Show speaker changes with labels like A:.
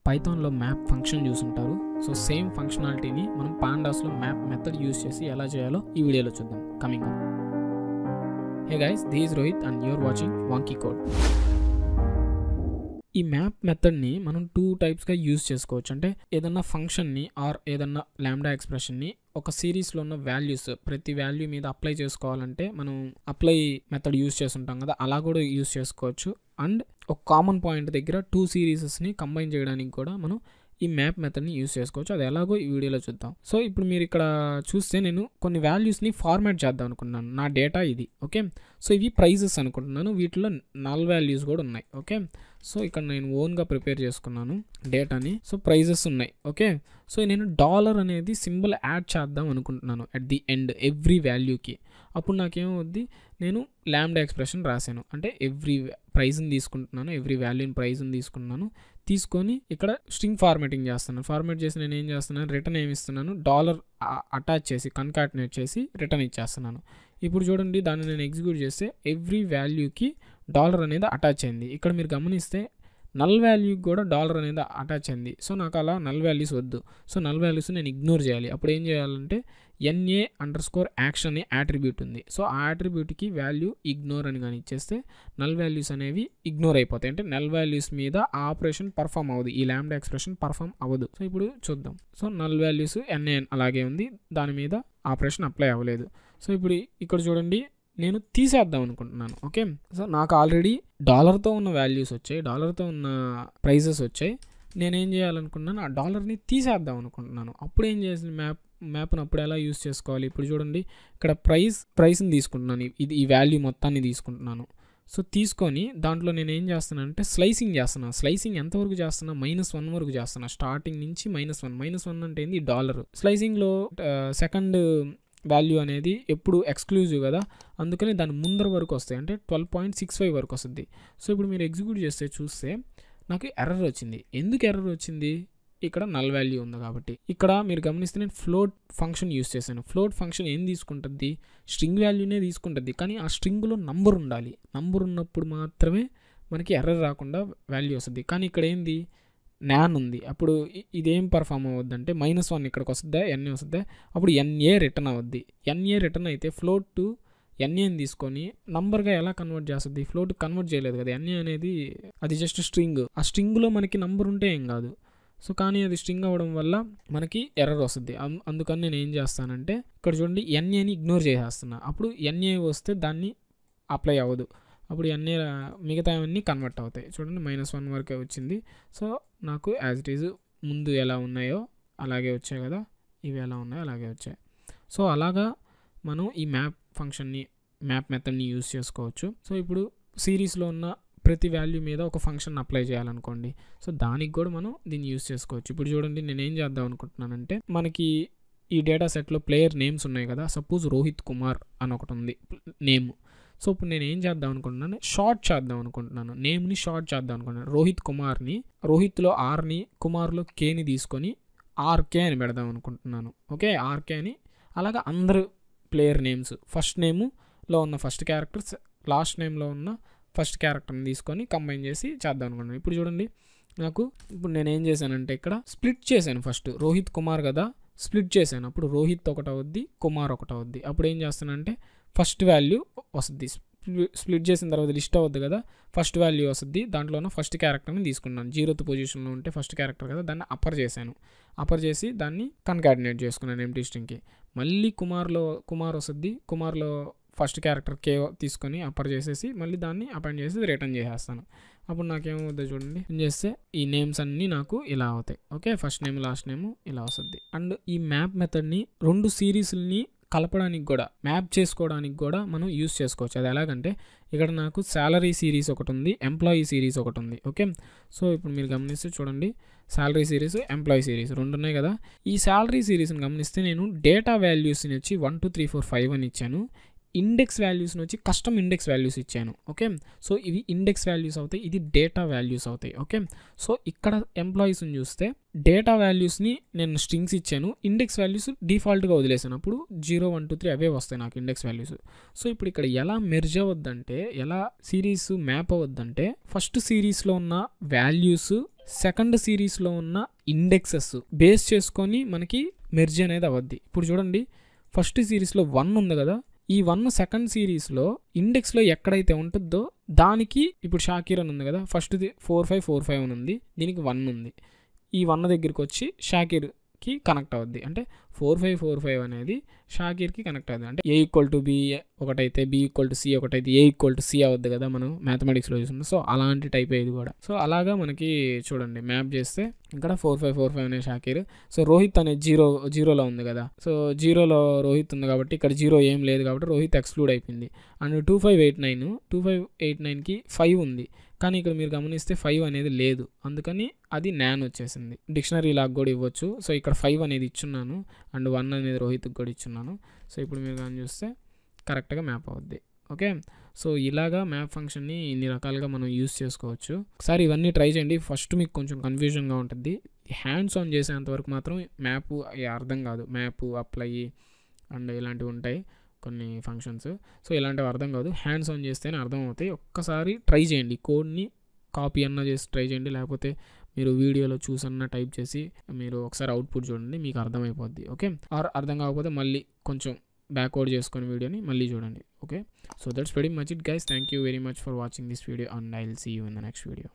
A: పైథాన్లో map function చూసుంటారు. So same ఫంక్షనాలిటీని మనం పాండాస్లో map method use చేసి ఎలా చేయాలో ఈ వీడియోలో చూద్దాం. Coming up. Hey guys, this is Rohit and you're watching wonky code. ఈ మ్యాప్ మెథడ్ని మనం 2 టైప్స్గా యూజ్ చేసుకోవచ్చు. అంటే ఏదన్నా ఫంక్షన్ని ఆర్ ఏదన్నా లాంబ్డా ఎక్స్ప్రెషన్ని ఒక సిరీస్లో ఉన్న వాల్యూస్ ప్రతి వాల్యూ మీద అప్లై చేసుకోవాలంటే మనం అప్లై మెథడ్ యూజ్ చేస్తుంటాం కదా, అలా కూడా యూజ్ చేసుకోవచ్చు. అండ్ ఒక కామన్ పాయింట్ దగ్గర 2 సిరీసెస్ని కంబైన్ చేయడానికి కూడా మనం ఈ మ్యాప్ మెథడ్ని యూజ్ చేసుకోవచ్చు. అది ఎలాగో ఈ వీడియోలో చూద్దాం. సో ఇప్పుడు మీరు ఇక్కడ చూస్తే నేను కొన్ని వాల్యూస్ని ఫార్మాట్ చేద్దాం అనుకుంటున్నాను. నా డేటా ఇది. ఓకే, సో ఇవి ప్రైజెస్ అనుకుంటున్నాను. వీటిలో నల్ వాల్యూస్ కూడా ఉన్నాయి. ఓకే, సో ఇక్కడ నేను ఓన్గా ప్రిపేర్ చేసుకున్నాను డేటాని. సో ప్రైజెస్ ఉన్నాయి. ఓకే, సో నేను డాలర్ అనేది సింబల్ యాడ్ చేద్దాం అనుకుంటున్నాను అట్ ది ఎండ్ ఎవ్రీ వాల్యూకి. అప్పుడు నాకేమవుద్ది, నేను లాంబ్డా ఎక్స్ప్రెషన్ రాశాను. అంటే ఎవ్రీ ప్రైజ్ని తీసుకుంటున్నాను, ఎవ్రీ వాల్యూని ప్రైజ్ని తీసుకుంటున్నాను. తీసుకొని ఇక్కడ స్ట్రింగ్ ఫార్మాటింగ్ చేస్తున్నాను. ఫార్మాట్ చేసి నేను ఏం చేస్తున్నాను, రిటర్న్ ఏమి ఇస్తున్నాను, డాలర్ అటాచ్ చేసి కన్కాటినేట్ చేసి రిటర్న్ ఇచ్చేస్తున్నాను. ఇప్పుడు చూడండి, దాన్ని నేను ఎగ్జిక్యూట్ చేస్తే ఎవ్రీ వాల్యూకి డాలర్ అనేది అటాచ్ అయింది. ఇక్కడ మీరు గమనిస్తే నల్ వాల్యూకి కూడా డాలర్ అనేది అటాచ్ అయింది. సో నాకు అలా నల్ వాల్యూస్ వద్దు. సో నల్ వాల్యూస్ నేను ఇగ్నోర్ చేయాలి. అప్పుడు ఏం చేయాలంటే NA_యాక్షన్ అనే యాట్రిబ్యూట్ ఉంది. సో ఆ యాట్రిబ్యూట్కి వాల్యూ ఇగ్నోర్ అని కానీ ఇచ్చేస్తే నల్ వాల్యూస్ అనేవి ఇగ్నోర్ అయిపోతాయి. అంటే నల్ వాల్యూస్ మీద ఆ ఆపరేషన్ పర్ఫామ్ అవ్వదు, ఈ లాంబ్డా ఎక్స్ప్రెషన్ పర్ఫామ్ అవ్వదు. సో ఇప్పుడు చూద్దాం. సో నల్ వాల్యూస్ NA అలాగే ఉంది, దాని మీద ఆపరేషన్ అప్లై అవ్వలేదు. సో ఇప్పుడు ఇక్కడ చూడండి, నేను తీసేద్దాం అనుకుంటున్నాను. ఓకే, సో నాకు ఆల్రెడీ డాలర్తో ఉన్న వాల్యూస్ వచ్చాయి, డాలర్తో ఉన్న ప్రైజెస్ వచ్చాయి. నేనేం చేయాలనుకుంటున్నాను, ఆ డాలర్ని తీసేద్దాం అనుకుంటున్నాను. అప్పుడు ఏం చేసింది మ్యాప్ను అప్పుడు ఎలా యూస్ చేసుకోవాలి. ఇప్పుడు చూడండి, ఇక్కడ ప్రైస్ని తీసుకుంటున్నాను, ఈ వాల్యూ మొత్తాన్ని తీసుకుంటున్నాను. సో తీసుకొని దాంట్లో నేను ఏం చేస్తున్నానంటే స్లైసింగ్ చేస్తున్నాను. స్లైసింగ్ ఎంతవరకు చేస్తున్నా, -1 వరకు చేస్తున్నా. స్టార్టింగ్ నుంచి -1 అంటే ఏంది, డాలర్. స్లైసింగ్లో సెకండ్ వాల్యూ అనేది ఎప్పుడు ఎక్స్క్లూజివ్ కదా, అందుకని దాని ముందర వరకు వస్తాయి. అంటే 12.65 వరకు వస్తుంది. సో ఇప్పుడు మీరు ఎగ్జిక్యూట్ చేస్తే చూస్తే నాకు ఎర్రర్ వచ్చింది. ఎందుకు ఎర్రర్ వచ్చింది, ఇక్కడ నల్ వాల్యూ ఉంది కాబట్టి. ఇక్కడ మీరు గమనిస్తే నేను ఫ్లోట్ ఫంక్షన్ యూస్ చేశాను. ఫ్లోట్ ఫంక్షన్ ఏం తీసుకుంటుంది, స్ట్రింగ్ వాల్యూనే తీసుకుంటుంది. కానీ ఆ స్ట్రింగ్లో నంబర్ ఉండాలి. నంబర్ ఉన్నప్పుడు మాత్రమే మనకి ఎర్రర్ రాకుండా వాల్యూ వస్తుంది. కానీ ఇక్కడ ఏంది, నాన్ ఉంది. అప్పుడు ఇదేం పర్ఫామ్ అవ్వద్దు అంటే -1 ఇక్కడికి వస్తుందా, NA వస్తుందా, అప్పుడు NA రిటర్న్ అవుద్ది. NA రిటర్న్ అయితే ఫ్లోట్ టు NAని తీసుకొని నంబర్గా ఎలా కన్వర్ట్ చేస్తుంది, ఫ్లోట్ కన్వర్ట్ చేయలేదు కదా. NA అనేది అది జస్ట్ స్ట్రింగ్. ఆ స్ట్రింగ్లో మనకి నంబర్ ఉంటే ఏం కాదు. సో కానీ అది స్ట్రింగ్ అవ్వడం వల్ల మనకి ఎర్రర్ వస్తుంది. అందుకని నేను ఏం చేస్తానంటే ఇక్కడ చూడండి, NAని ఇగ్నోర్ చేసేస్తున్నా. అప్పుడు NA వస్తే దాన్ని అప్లై అవ్వదు. అప్పుడు NA మిగతా అన్నీ కన్వర్ట్ అవుతాయి. చూడండి, -1 వరకే వచ్చింది. సో నాకు యాజ్ ఇట్ ఈజ్ ముందు ఎలా ఉన్నాయో అలాగే వచ్చాయి కదా, ఇవి ఎలా ఉన్నాయో అలాగే వచ్చాయి. సో అలాగా మనం ఈ మ్యాప్ ఫంక్షన్ని, మ్యాప్ మెథడ్ని యూజ్ చేసుకోవచ్చు. సో ఇప్పుడు సిరీస్లో ఉన్న ప్రతి వాల్యూ మీద ఒక ఫంక్షన్ అప్లై చేయాలనుకోండి, సో దానికి కూడా మనం దీన్ని యూజ్ చేసుకోవచ్చు. ఇప్పుడు చూడండి, నేను ఏం చేద్దాం అనుకుంటున్నానంటే మనకి ఈ డేటా సెట్లో ప్లేయర్ నేమ్స్ ఉన్నాయి కదా. సపోజ్ రోహిత్ కుమార్ అని ఒకటి ఉంది నేమ్. సో ఇప్పుడు నేను ఏం చేద్దాం అనుకుంటున్నాను, షార్ట్ చేద్దాం అనుకుంటున్నాను, నేమ్ని షార్ట్ చేద్దాం అనుకుంటున్నాను. రోహిత్ కుమార్ని, రోహిత్లో Rని, కుమార్లో Kని తీసుకొని RK అని పెడదాం అనుకుంటున్నాను. ఓకే, RK అని. అలాగా అందరు ప్లేయర్ నేమ్స్, ఫస్ట్ నేమ్లో ఉన్న ఫస్ట్ క్యారెక్టర్, లాస్ట్ నేమ్లో ఉన్న ఫస్ట్ క్యారెక్టర్ని తీసుకొని కంబైన్ చేసి చేద్దాం అనుకుంటున్నాను. ఇప్పుడు చూడండి, ఇప్పుడు నేను ఏం చేశానంటే ఇక్కడ స్ప్లిట్ చేశాను. ఫస్ట్ రోహిత్ కుమార్ కదా, స్ప్లిట్ చేశాను. అప్పుడు రోహిత్ ఒకటి అవుద్ది, కుమార్ ఒకటి అవుద్ది. అప్పుడు ఏం చేస్తానంటే ఫస్ట్ వాల్యూ వస్తుంది. స్ప్లిట్ చేసిన తర్వాత లిస్ట్ అవుద్ది కదా, ఫస్ట్ వాల్యూ వస్తుంది. దాంట్లో ఉన్న ఫస్ట్ క్యారెక్టర్ని తీసుకున్నాను. 0th పొజిషన్లో ఉంటే ఫస్ట్ క్యారెక్టర్ కదా, దాన్ని అప్పర్ చేశాను. అప్పర్ చేసి దాన్ని కన్కాటినేట్ చేసుకున్నాను ఎంప్టీ స్ట్రింగ్కి. మళ్ళీ కుమార్ వస్తుంది. కుమార్లో ఫస్ట్ క్యారెక్టర్ K తీసుకొని అప్పర్ చేసేసి మళ్ళీ దాన్ని అపాయింట్ చేసి రిటర్న్ చేసేస్తాను. అప్పుడు నాకేమవుతుందో చూడండి, ఏం చేస్తే ఈ నేమ్స్ అన్నీ నాకు ఇలా అవుతాయి. Okay, first name last name ఇలా వస్తుంది. అండ్ ఈ మ్యాప్ మెథడ్ని 2 సిరీస్ని కలపడానికి కూడా, మ్యాప్ చేసుకోవడానికి కూడా మనం యూస్ చేసుకోవచ్చు. అది ఎలాగంటే ఇక్కడ నాకు శాలరీ సిరీస్ ఒకటి ఉంది, ఎంప్లాయీ సిరీస్ ఒకటి ఉంది. ఓకే, సో ఇప్పుడు మీరు గమనిస్తే చూడండి, శాలరీ సిరీస్, ఎంప్లాయీ సిరీస్ 2 ఉన్నాయి కదా. ఈ శాలరీ సిరీస్ని గమనిస్తే నేను డేటా వాల్యూస్ని వచ్చి 1 2 3 4 5 అని ఇచ్చాను. ఇండెక్స్ వాల్యూస్ని వచ్చి కస్టమ్ ఇండెక్స్ వాల్యూస్ ఇచ్చాను. ఓకే, సో ఇవి ఇండెక్స్ వాల్యూస్ అవుతాయి, ఇది డేటా వాల్యూస్ అవుతాయి. ఓకే, సో ఇక్కడ ఎంప్లాయీస్ని చూస్తే డేటా వాల్యూస్ని నేను స్ట్రింగ్స్ ఇచ్చాను, ఇండెక్స్ వాల్యూస్ డిఫాల్ట్గా వదిలేసాను. అప్పుడు 0 1 2 3 అవే వస్తాయి నాకు ఇండెక్స్ వాల్యూస్. సో ఇప్పుడు ఇక్కడ ఎలా మెర్జ్ అవ్వద్దంటే, ఎలా సిరీస్ మ్యాప్ అవ్వద్దంటే, ఫస్ట్ సిరీస్లో ఉన్న వాల్యూస్ సెకండ్ సిరీస్లో ఉన్న ఇండెక్సెస్ బేస్ చేసుకొని మనకి మెర్జ్ అనేది అవద్ది. ఇప్పుడు చూడండి, ఫస్ట్ సిరీస్లో 1 ఉంది కదా, ఈ 1 సెకండ్ సిరీస్లో ఇండెక్స్లో ఎక్కడైతే ఉంటుందో దానికి ఇప్పుడు షాకీర్ అని ఉంది కదా, ఫస్ట్ది 4545 అని ఉంది, దీనికి 1 ఉంది. ఈ 1 దగ్గరికి వచ్చి షాకీర్కి కనెక్ట్ అవుద్ది. అంటే 4545 అనేది షాకీర్కి కనెక్ట్ అవుతుంది. అంటే A = B ఒకటైతే, B = C ఒకటైతే, A = C అవుద్ది కదా మనం మ్యాథమెటిక్స్లో చూస్తున్నాం. సో అలాంటి టైప్ ఇది కూడా. సో అలాగా మనకి చూడండి మ్యాప్ చేస్తే ఇక్కడ 4545 అనే షాకీర్. సో రోహిత్ అనేది 0లో ఉంది కదా, సో 0లో రోహిత్ ఉంది కాబట్టి ఇక్కడ 0 ఏం లేదు కాబట్టి రోహిత్ ఎక్స్క్లూడ్ అయిపోయింది. అండ్ 2589కి 5 ఉంది, కానీ ఇక్కడ మీరు గమనిస్తే 5 అనేది లేదు, అందుకని అది నాన్ వచ్చేసింది. డిక్షనరీ లాగా కూడా ఇవ్వచ్చు. సో ఇక్కడ 5 అనేది ఇచ్చున్నాను అండ్ 1 అనేది రోహిత్కి కూడా ఇచ్చున్నాను. సో ఇప్పుడు మీరు కానీ చూస్తే కరెక్ట్గా మ్యాప్ అవుద్ది. ఓకే, సో ఇలాగా మ్యాప్ ఫంక్షన్ని ఇన్ని రకాలుగా మనం యూస్ చేసుకోవచ్చు. ఒకసారి ఇవన్నీ ట్రై చేయండి. ఫస్ట్ మీకు కొంచెం కన్ఫ్యూజన్గా ఉంటుంది, హ్యాండ్స్ ఆన్ చేసేంతవరకు మాత్రం మ్యాప్ అర్థం కాదు. మ్యాప్, అప్లై అండ్ ఇలాంటివి ఉంటాయి కొన్ని ఫంక్షన్స్. సో ఇలాంటివి అర్థం కాదు, హ్యాండ్స్ ఆన్ చేస్తేనే అర్థం అవుతాయి. ఒక్కసారి ట్రై చేయండి, కోడ్ని కాపీ అన్నా చేసి ట్రై చేయండి, లేకపోతే మీరు వీడియోలో చూసన్నా టైప్ చేసి మీరు ఒకసారి అవుట్పుట్ చూడండి, మీకు అర్థమైపోద్ది. ఓకే, ఆర్ అర్థం కాకపోతే మళ్ళీ కొంచెం బ్యాక్వర్డ్ చేసుకొని వీడియోని మళ్ళీ చూడండి. Okay, so that's very much it guys. Thank you very much for watching this video and I will see you in the next video.